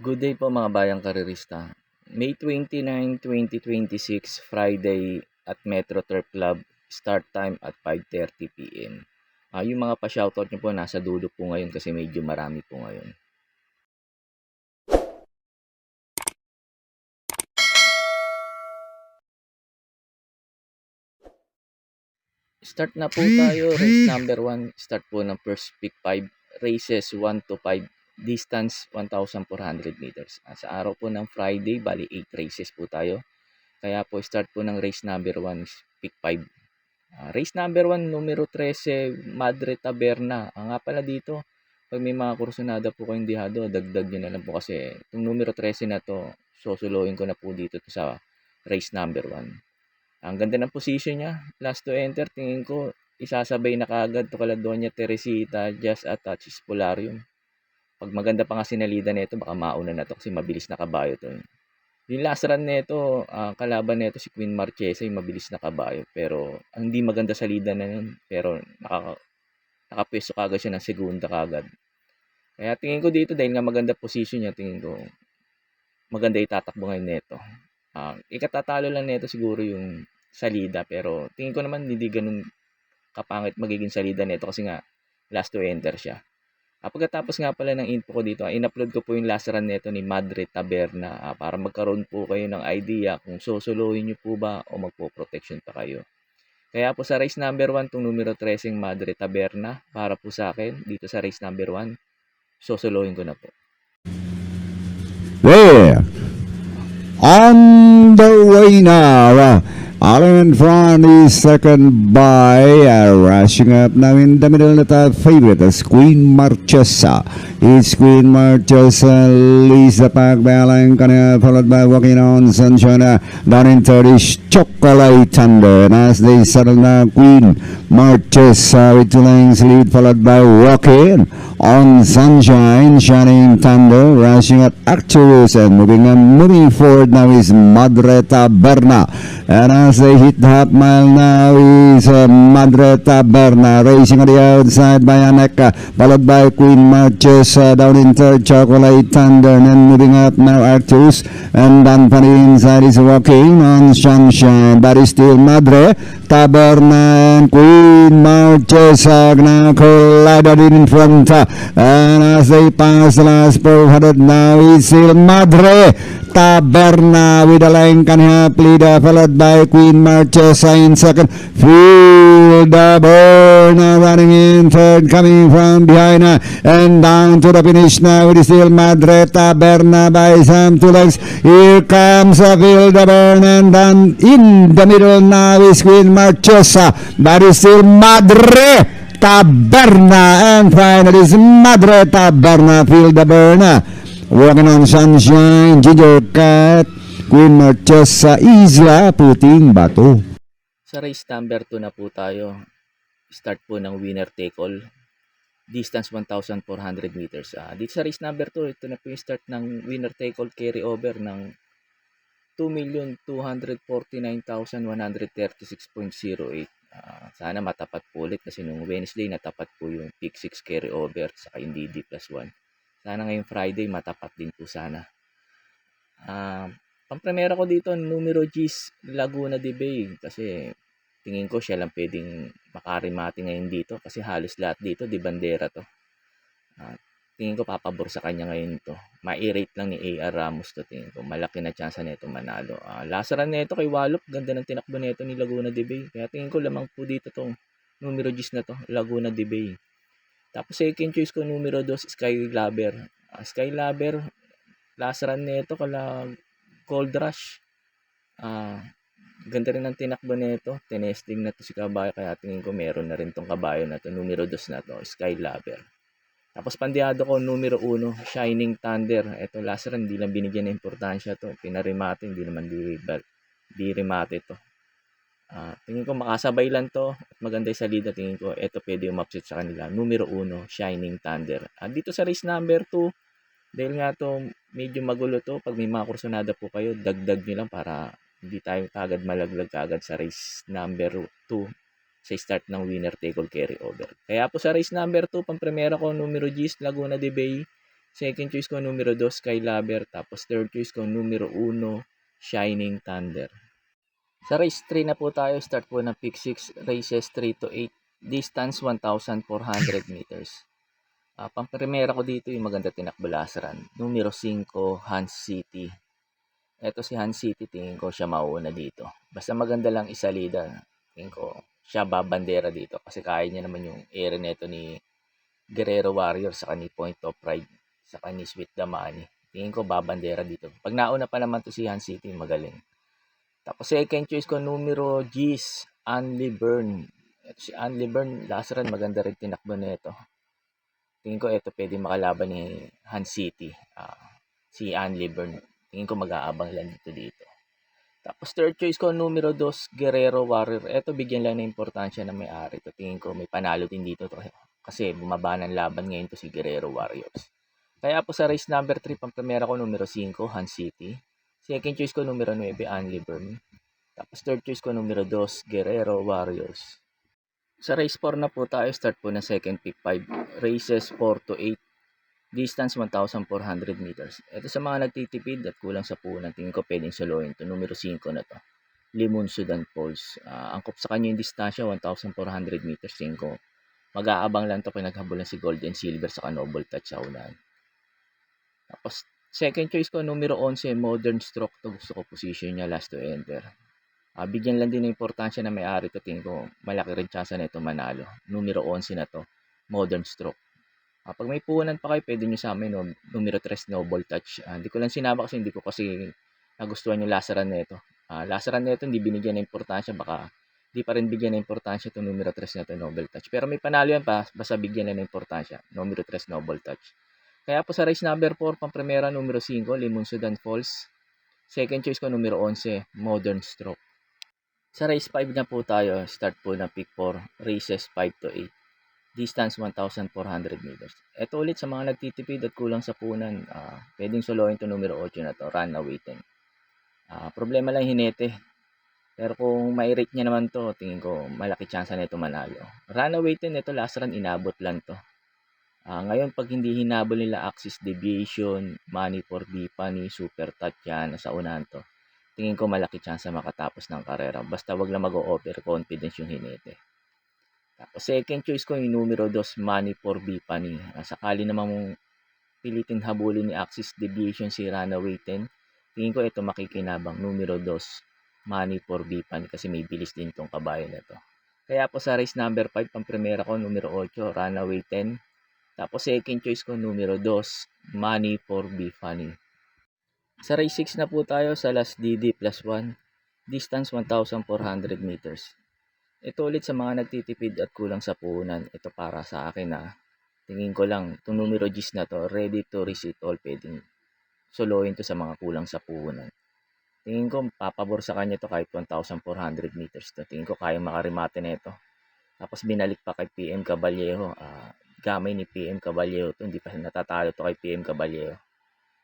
Good day po mga bayang karerista. May 29, 2026, Friday at Metro Turf Club, start time at 5:30 PM. Yung mga pa-shoutout nyo po nasa dulo po ngayon kasi medyo marami po ngayon. Start na po tayo. Race number 1, start po ng first pick 5, races 1 to 5, distance 1,400 meters. Sa araw po ng Friday, bali 8 races po tayo. Kaya po start po ng race number 1, pick 5. Race number 1, numero 13, Madre Taberna. Nga pala dito, pag may mga kursunada po kayong dihado, dagdag nyo na lang po kasi itong numero 13 na to, susuluin ko na po dito to sa race number 1. Ang ganda ng position niya, last to enter, tingin ko isasabay na kaagad to kala Doña Teresita, Just Attach, Spolarium. Pag maganda pa nga sinalida nito, baka mauna na to kasi mabilis na kabayo to. Yung last run nito, kalaban nito si Queen Marchesa, yung mabilis na kabayo. Pero ang hindi maganda sa lida na yun. Pero nakapwesto kagad siya ng segunda kagad. Kaya tingin ko dito, dahil nga maganda position niya, tingin ko maganda itatakbo ngayon nito. Ikatatalo lang nito siguro yung salida. Pero tingin ko naman hindi ganun kapangit magiging salida nito kasi nga last to enter siya. Pagkatapos nga pala ng info ko dito, in-upload ko po yung last run nito ni Madre Taberna para magkaroon po kayo ng idea kung susuluhin nyo po ba o magpo-protection pa kayo. Kaya po sa race number 1, itong numero 13 Madre Taberna, para po sa akin, dito sa race number 1, susuluhin ko na po. There, on the way now. All in front is second by rushing up now in the middle of the favorite is Queen Marchesa. It's Queen Marchesa leads the pack by Alain Kanya, followed by Walking on Sunshine. Down in third is Chocolate Thunder. And as they settle now, Queen Marchesa with 2 lengths lead, followed by Walking on Sunshine, Shining Thunder, rushing at Acturus, and moving forward now is Madre Taberna. And as they hit the half mile now is Madre Taberna, racing on the outside by Aneka, followed by Queen Marchesa, down in third Chocolate Thunder, and then moving up now Acturus, and Danpani inside is Walking on Sunshine, but it's still Madre Taberna and Queen Marchesa now collided in front. And as they pass the last 400 now is still Madre Taberna with a line happily followed by Queen Marchesa in second. Feel the burn running in third, coming from behind and down to the finish now. It is still Madre Taberna by some 2 legs. Here comes Feel the burn, and down in the middle now is Queen Marchesa, but it's still Madre Taberna, and finally is Madre Taberna. Feel the burn. Walking on Sunshine, Ginger Cat, Queen Marchesa, Isla Puting Bato. Sa race number 2 na po tayo, start po ng winner take all, distance 1,400 meters. Dito sa race number 2, ito na po yung start ng winner take all carry over ng 2,249,136.08. Sana matapat po ulit kasi nung Wednesday natapat po yung pick 6 carry over sa hindi D+1. Sana ngayong Friday matapat din po sana. Pampremera ko dito, numero G's Laguna de Bay kasi tingin ko siya lang pwedeng makarimati ngayon dito kasi halos lahat dito di bandera to. Tingin ko papabor sa kanya ngayon to. Ma-rate lang ni AR Ramos to, tingin ko. Malaki na chance nito manalo. Last run nito kay Wallop, ganda ng tinakbo nito ni Laguna de Bay. Kaya tingin ko lamang po dito tong numero G's na to, Laguna de Bay. Tapos second choice ko numero 2, Skylaber. Skylaber, last run nito kala Gold Rush. Ganda rin ang tinakbo nito. Tinesting na to si kabayo kaya tingin ko meron na rin tong kabayo na to. Numero 2 na to, Skylaber. Tapos pandiado ko numero 1, Shining Thunder. Ito last run, hindi lang binigyan ng importansya to. Pinarimate, hindi naman di remate to. Tingin ko makasabay lang to at maganda yung salida. Tingin ko ito pwede umapsit sa kanila. Numero 1, Shining Thunder. Dito sa race number 2, dahil nga to medyo magulo to, pag may mga kursunada po kayo, dagdag nyo lang para hindi tayo kagad malaglag kagad sa race number 2 sa start ng winner take all carry over. Kaya po sa race number 2, pampremera ko numero G's Laguna de Bay, Second choice ko numero 2, Sky Lover. Tapos third choice ko numero 1, Shining Thunder. Sa race 3 na po tayo, start po ng pick 6, races 3 to 8, distance 1,400 meters. Pamprimera ko dito yung maganda tinakbo lasaran. Numero 5, Hans City. Eto si Hans City, tingin ko siya mauuna dito. Basta maganda lang isalida, tingin ko siya babandera dito kasi kaya niya naman yung area neto ni Guerrero Warrior sa ni Point of Pride sa ni Sweet Damani. Tingin ko babandera dito. Pag nauna pa naman to si Hans City, magaling. Tapos second choice ko numero G's, Anli Burn. Ito si Anli Burn, last run maganda rin tinakbo nito. Tingin ko ito pwede makalaban ni Hans City. Si Anli Burn. Tingin ko mag-aabang lang dito. Tapos third choice ko numero 2, Guerrero Warrior. Ito bigyan lang ng importansya na may-ari. Ito tingin ko may panalo din dito to. Kasi bumaba ng laban ngayon to si Guerrero Warriors. Kaya po sa race number 3, pamprimera ko numero 5, Hans City. Second choice ko numero 9, Anli Burn. Tapos third choice ko numero 2, Guerrero Warriors. Sa race 4 na po tayo, start po ng second pick 5, races 4 to 8, distance 1,400 meters. Ito sa mga nagtitipid at kulang sa punan, tingin ko pwedeng soloin to. Numero 5 na to, Limon Sudan Falls. Angkop sa kanya yung distansya, 1,400 meters. Tingin ko mag-aabang lang to pinaghabulan si Gold and Silver sa Noble Touch sa unahan. Tapos second choice ko numero 11, Modern Stroke to. Gusto ko position niya last to enter. Bigyan lang din ng importansya na may-ari to, tingin ko malaki rin chance na ito manalo. Numero 11 na to, Modern Stroke. Pag may puhunan pa kayo, pwede nyo sa amin, no? Numero 3, Noble Touch. Hindi ko lang sinama kasi hindi ko kasi nagustuhan yung lasaran nito. Lasaran nito hindi binigyan ng importansya, baka di pa rin bigyan ng importansya itong numero 3 na to, Noble Touch. Pero may panalo yan pa, basta bigyan na ng importansya. Numero 3, Noble Touch. Kaya po sa race number 4, pang-primera numero 5, Limon Sudan Falls. Second choice ko numero 11, Modern Stroke. Sa race 5 na po tayo, start po ng pick 4, races 5 to 8, distance 1,400 meters. Ito ulit sa mga nagtitipid at kulang sa punan, pwedeng soloin to numero 8 na to, Runaway 10. Problema lang hinete. Pero kung mai-rate niya naman to, tingin ko malaki chance na ito manalo. Runaway 10, ito last run inabot lang to. Ngayon pag hindi hinabol nila Axis Deviation, Money for Bipani, Super Touch yan, sa unahan to, tingin ko malaki chance na makatapos ng karera. Basta wag lang mag-overconfidence yung hinete. Tapos second choice ko yung numero 2, Money for Bipani. Sakali namang pilitin habulin ni Axis Deviation si Runaway 10, tingin ko ito makikinabang. Numero 2, Money for Bipani, kasi may bilis din tong kabayo na to. Kaya po sa race number 5, pang-primera ko numero 8, Runaway 10. Tapos second choice ko numero 2, Money for Bipani. Sa race 6 na po tayo, sa last DD plus 1, distance 1,400 meters. Ito ulit sa mga nagtitipid at kulang sa puhunan. Ito para sa akin na tingin ko lang itong numero G's na to, ready to receive all, pwedeng soloin to sa mga kulang sa puhunan. Tingin ko papabor sa kanya to kahit 1,400 meters to. Tingin ko kaya makarimate na ito. Tapos binalik pa kay PM Caballero. Gamay ni PM Caballero to, hindi pa natatalo to kay PM Caballero.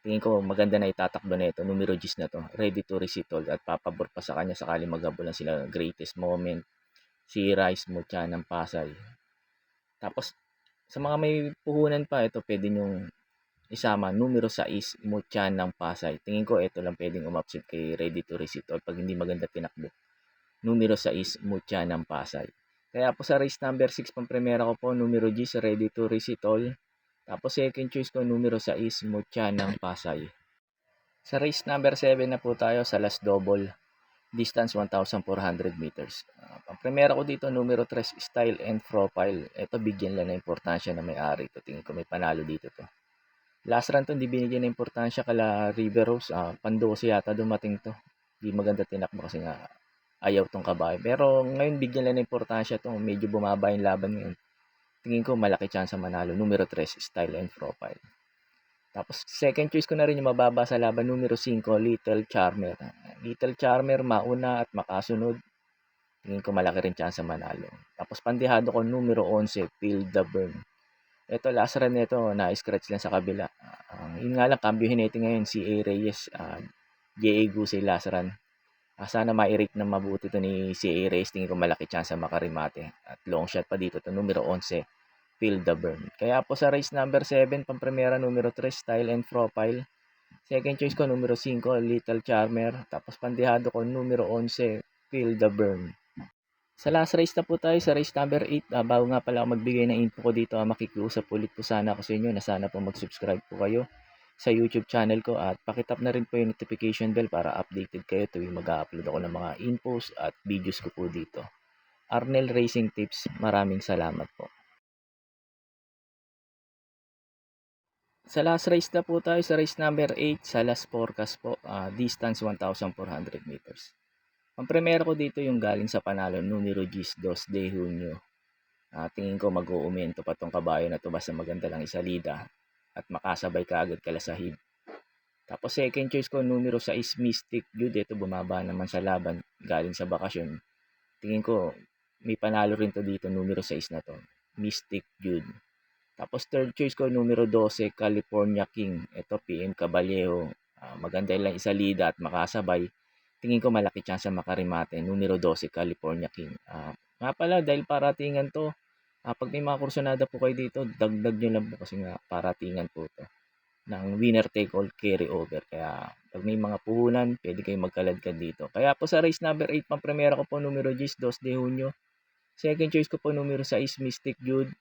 Tingin ko maganda na itatakbo na ito, numero G's na to, ready to receive all, at papabor pa sa kanya sakali maghabulan sila greatest moment, si Rice Mucha ng Pasay. Tapos sa mga may puhunan pa, ito pwede nyong isama, numero 6, Mucha ng Pasay. Tingin ko ito lang pwedeng umapsit kay ready to receive all pag hindi maganda tinakbo. Numero 6, Mucha ng Pasay. Kaya po sa race number 6, pang-primera ko po, numero G, ready to receive all. Tapos second choice ko, numero 6, Mucha ng Pasay. Sa race number 7 na po tayo, sa last double, distance 1,400 meters. Pang-primera ko dito, numero 3, Style and Profile. Ito bigyan lang ng importansya na may-ari. Ito tingin ko may panalo dito to. Last run to, hindi binigyan ng importansya kala River Rose. Pandose yata dumating to. Hindi maganda tinakbo kasi nga ayaw tong kabayo. Pero ngayon bigyan lang ng importansya to. Medyo bumaba yung laban ngayon. Tingin ko malaki chance manalo. Numero 3, Style and Profile. Tapos second choice ko na rin yung mababa sa laban, numero 5, Little Charmer. Little Charmer mauna at makasunod. Tingin ko malaki rin chance manalo. Tapos pandihado ko numero 11, Feel the Burn. Ito last run nito, na-scratch lang sa kabila. Yun nga lang, cambio hinete ngayon si A. Reyes, J.A. Gusay last run. Sana ma-rate na mabuti to ni si A. Reyes. Tingin ko malaki chance makarimate. At long shot pa dito to, numero 11, Feel the Burn. Kaya po sa race number 7, pampremera numero 3, Style and Profile. Second choice ko, numero 5, Little Charmer. Tapos pandihado ko, numero 11, Feel the Burn. Sa last race na po tayo, sa race number 8, bago nga pala ako magbigay ng info ko dito, makikiusap ulit po sana ako sa inyo na sana po mag-subscribe po kayo sa YouTube channel ko at pakitap na rin po yung notification bell para updated kayo tuwing mag-upload ako ng mga infos at videos ko po dito. Arnel Racing Tips, maraming salamat po. Sa last race na po tayo, sa race number 8, sa last forecast po, distance 1,400 meters. Ang primero ko dito yung galing sa panalo, numero 2 de Junio. Tingin ko mag-uumento pa tong kabayo na to basta maganda lang isalida at makasabay ka agad kalasahid. Tapos second choice ko, numero 6, Mystic Jude. Ito bumaba naman sa laban galing sa bakasyon. Tingin ko may panalo rin to dito, numero 6 na to, Mystic Jude. Tapos third choice ko, numero 12, California King. Ito PM Caballero. Maganda lang isalida at makasabay. Tingin ko malaki chance makarimate, numero 12, California King. Nga pala, dahil paratingan to, pag may mga kursunada po kayo dito, dagdag nyo lang po kasi nga paratingan po to ng winner take all carry over. Kaya pag may mga puhunan, pwede kayong magkaladkad dito. Kaya po sa race number 8, pang premiera ko po numero 10, 2 de Junio. Second choice ko po numero 6, Mystic Jude.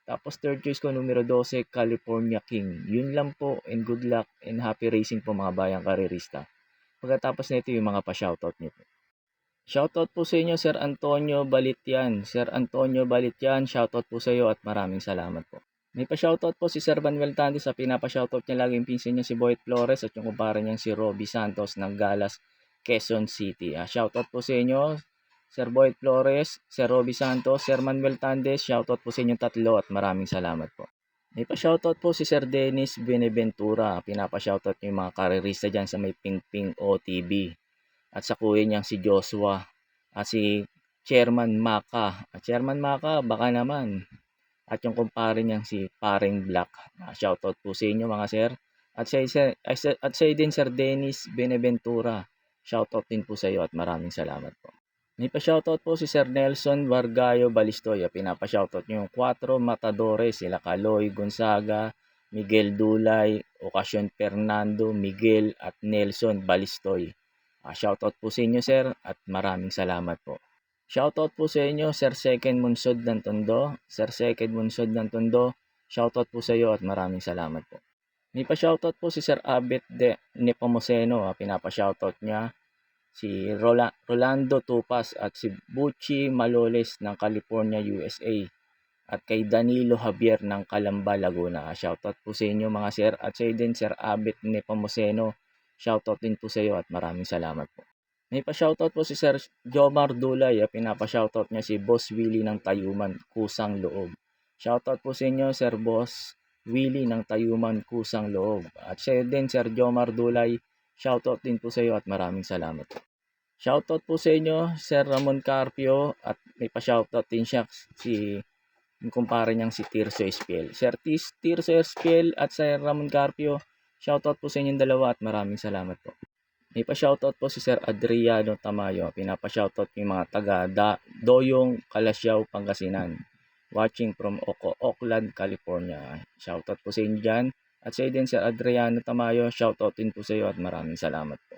Tapos third choice ko numero 12, California King. Yun lang po, and good luck and happy racing po mga bayang karerista. Pagkatapos nito yung mga pa-shoutout nyo po. Shoutout po sa inyo Sir Antonio Balitian. Sir Antonio Balitian, shoutout po sa iyo at maraming salamat po. May pa-shoutout po si Sir Manuel Tandes, sa pinapa-shoutout niya lagi yung pinsan niya si Boyd Flores at yung kumpara niya si Robbie Santos ng Galas, Quezon City. Shoutout po sa inyo Sir Boyd Flores, Sir Robbie Santos, Sir Manuel Tandes, shoutout po sa inyong tatlo at maraming salamat po. May pa-shoutout po si Sir Dennis Beneventura. Pinapa-shoutout niyo yung mga karerista dyan sa may Pingping OTB. At sa kuya niyang si Joshua. At si Chairman Maka. Chairman Maka, baka naman. At yung kumpare niyang si Paring Black. Shoutout po sa inyo mga sir. At sa din Sir Dennis Beneventura. Shoutout din po sa iyo at maraming salamat po. May pa-shoutout po si Sir Nelson Vargayo Balistoy. Pinapa-shoutout niyo yung 4 Matadores, sila Kaloy Gonzaga, Miguel Dulay, Ocasyon Fernando, Miguel at Nelson Balistoy. Shoutout po sa inyo sir at maraming salamat po. Shoutout po sa inyo Sir Second Munsod ng Tondo. Sir Second Munsod ng Tondo, shoutout po sa iyo at maraming salamat po. May pa-shoutout po si Sir Abet de Nepomuceno. Pinapa-shoutout niya si Rolando Tupas at si Bucci Maloles ng California, USA. At kay Danilo Javier ng Calamba, Laguna. Shoutout po sa inyo mga sir. At sa din Sir Abet Nepomuceno. Shoutout din po sa iyo at maraming salamat po. May pa-shoutout po si Sir Jomar Dulay. Pinapa-shoutout niya si Boss Willie ng Tayuman, Kusang Loob. Shoutout po sa inyo Sir Boss Willie ng Tayuman, Kusang Loob. At sa din Sir Jomar Dulay. Shoutout din po sa iyo at maraming salamat po. Shoutout po sa inyo Sir Ramon Carpio at may pa-shoutout din siya si yung kumpare niyang si Tirso Espiel. Sir Tirso Espiel at Sir Ramon Carpio, shoutout po sa inyong dalawa at maraming salamat po. May pa-shoutout po si Sir Adriano Tamayo. Pinapa-shoutout yung mga taga Doyong, Kalasyaw, Pangasinan. Watching from Oakland, California. Shoutout po sa inyo dyan. At sa din Sir Adriano Tamayo, shoutout din po sa iyo at maraming salamat po.